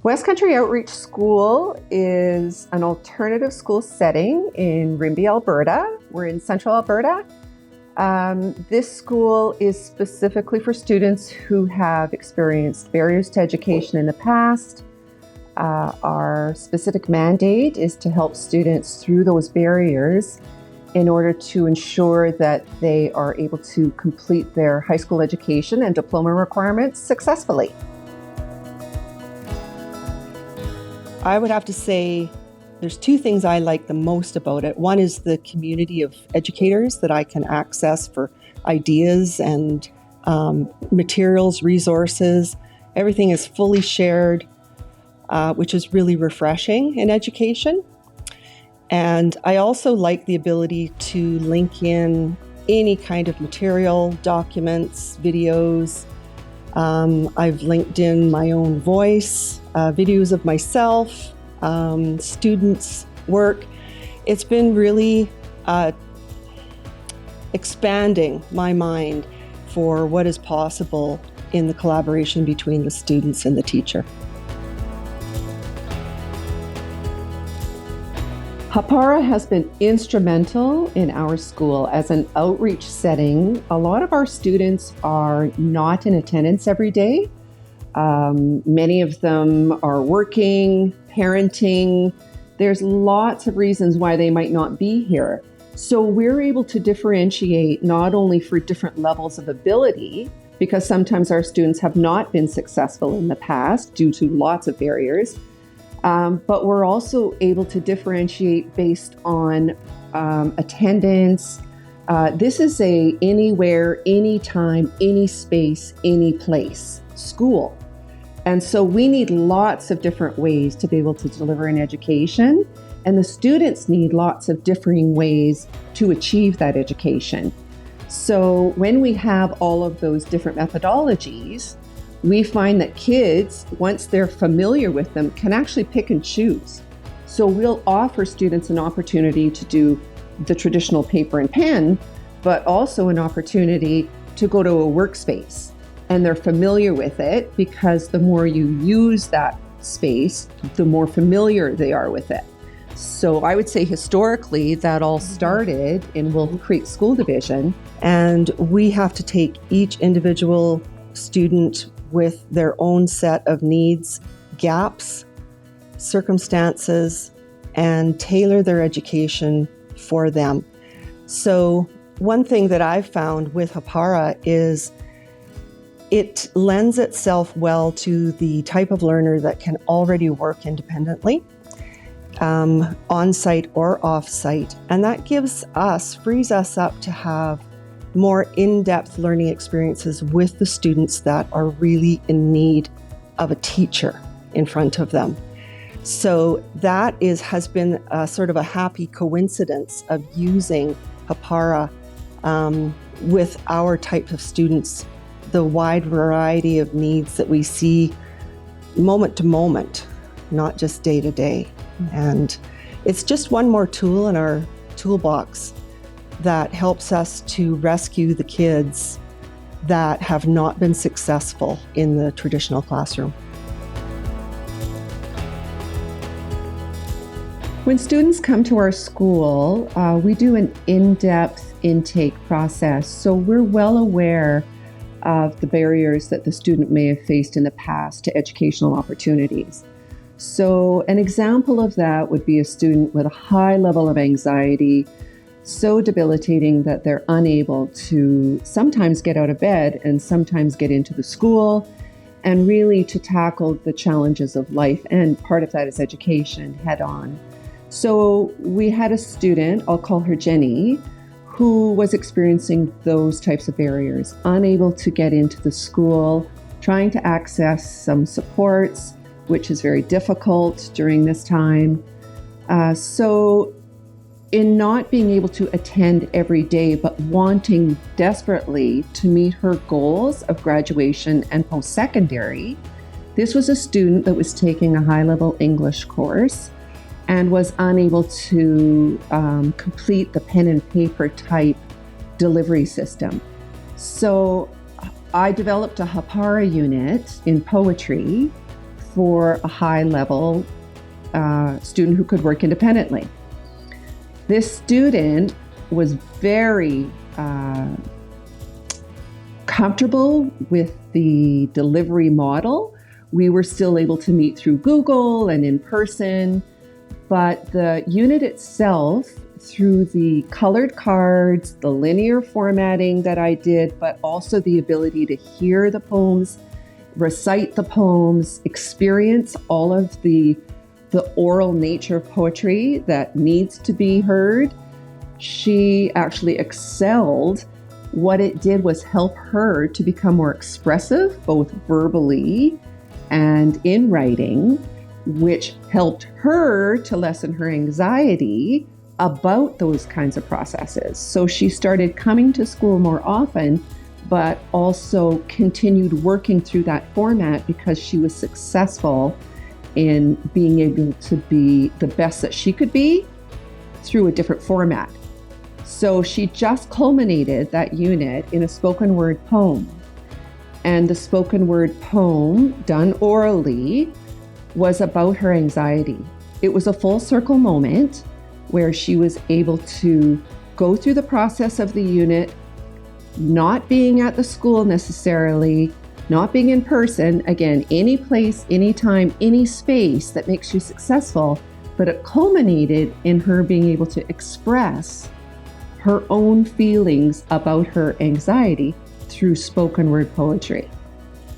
West Country Outreach School is an alternative school setting in Rimbey, Alberta. We're in central Alberta. This school is specifically for students who have experienced barriers to education in the past. Our specific mandate is to help students through those barriers in order to ensure that they are able to complete their high school education and diploma requirements successfully. I would have to say there's two things I like the most about it. One is the community of educators that I can access for ideas and materials, resources. Everything is fully shared, which is really refreshing in education. And I also like the ability to link in any kind of material, documents, videos. I've linked in my own voice, videos of myself, students' work. It's been really expanding my mind for what is possible in the collaboration between the students and the teacher. Hāpara has been instrumental in our school as an outreach setting. A lot of our students are not in attendance every day. Many of them are working, parenting. There's lots of reasons why they might not be here. So we're able to differentiate not only for different levels of ability, because sometimes our students have not been successful in the past due to lots of barriers, but we're also able to differentiate based on attendance. This is a anywhere, anytime, any space, any place school. And so we need lots of different ways to be able to deliver an education, and the students need lots of differing ways to achieve that education. So when we have all of those different methodologies, we find that kids, once they're familiar with them, can actually pick and choose. So we'll offer students an opportunity to do the traditional paper and pen, but also an opportunity to go to a workspace. And they're familiar with it because the more you use that space, the more familiar they are with it. So I would say historically that all started in Wolf Creek School Division. And we have to take each individual student with their own set of needs, gaps, circumstances, and tailor their education for them. So one thing that I've found with Hāpara is it lends itself well to the type of learner that can already work independently, on-site or off-site. And that frees us up to have more in-depth learning experiences with the students that are really in need of a teacher in front of them. So that has been a sort of a happy coincidence of using Hāpara with our type of students, the wide variety of needs that we see moment to moment, not just day to day. And it's just one more tool in our toolbox that helps us to rescue the kids that have not been successful in the traditional classroom. When students come to our school, we do an in-depth intake process. So we're well aware of the barriers that the student may have faced in the past to educational opportunities. So an example of that would be a student with a high level of anxiety, so debilitating that they're unable to sometimes get out of bed and sometimes get into the school, and really to tackle the challenges of life, and part of that is education, head on. So we had a student, I'll call her Jenny, who was experiencing those types of barriers, unable to get into the school, trying to access some supports, which is very difficult during this time. So in not being able to attend every day, but wanting desperately to meet her goals of graduation and post-secondary, this was a student that was taking a high-level English course and was unable to complete the pen and paper type delivery system. So I developed a Hāpara unit in poetry for a high-level student who could work independently. This student was very comfortable with the delivery model. We were still able to meet through Google and in person, but the unit itself, through the colored cards, the linear formatting that I did, but also the ability to hear the poems, recite the poems, experience all of the oral nature of poetry that needs to be heard, she actually excelled. What it did was help her to become more expressive, both verbally and in writing, which helped her to lessen her anxiety about those kinds of processes. So she started coming to school more often, but also continued working through that format because she was successful in being able to be the best that she could be through a different format. So she just culminated that unit in a spoken word poem. And the spoken word poem, done orally, was about her anxiety. It was a full circle moment where she was able to go through the process of the unit, not being at the school necessarily, not being in person, again, any place, any time, any space that makes you successful, but it culminated in her being able to express her own feelings about her anxiety through spoken word poetry.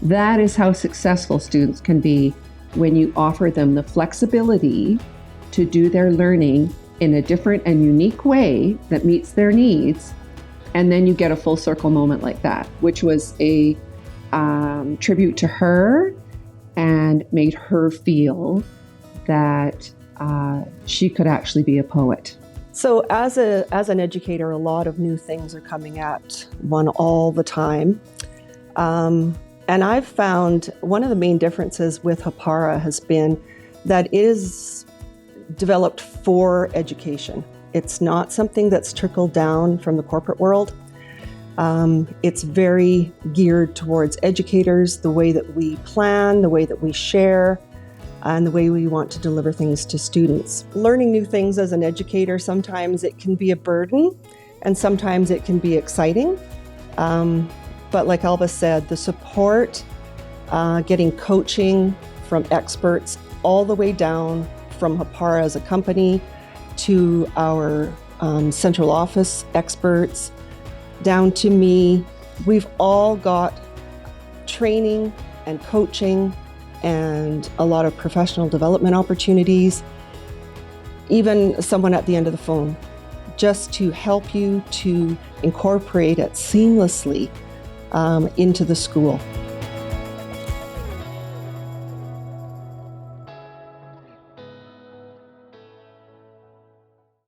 That is how successful students can be when you offer them the flexibility to do their learning in a different and unique way that meets their needs. And then you get a full circle moment like that, which was a tribute to her and made her feel that she could actually be a poet. So as an educator, a lot of new things are coming at one all the time. And I've found one of the main differences with Hāpara has been that it is developed for education. It's not something that's trickled down from the corporate world. It's very geared towards educators, the way that we plan, the way that we share, and the way we want to deliver things to students. Learning new things as an educator, sometimes it can be a burden, and sometimes it can be exciting. But like Alva said, the support, getting coaching from experts all the way down from Hāpara as a company to our central office experts, down to me, we've all got training and coaching and a lot of professional development opportunities, even someone at the end of the phone, just to help you to incorporate it seamlessly into the school.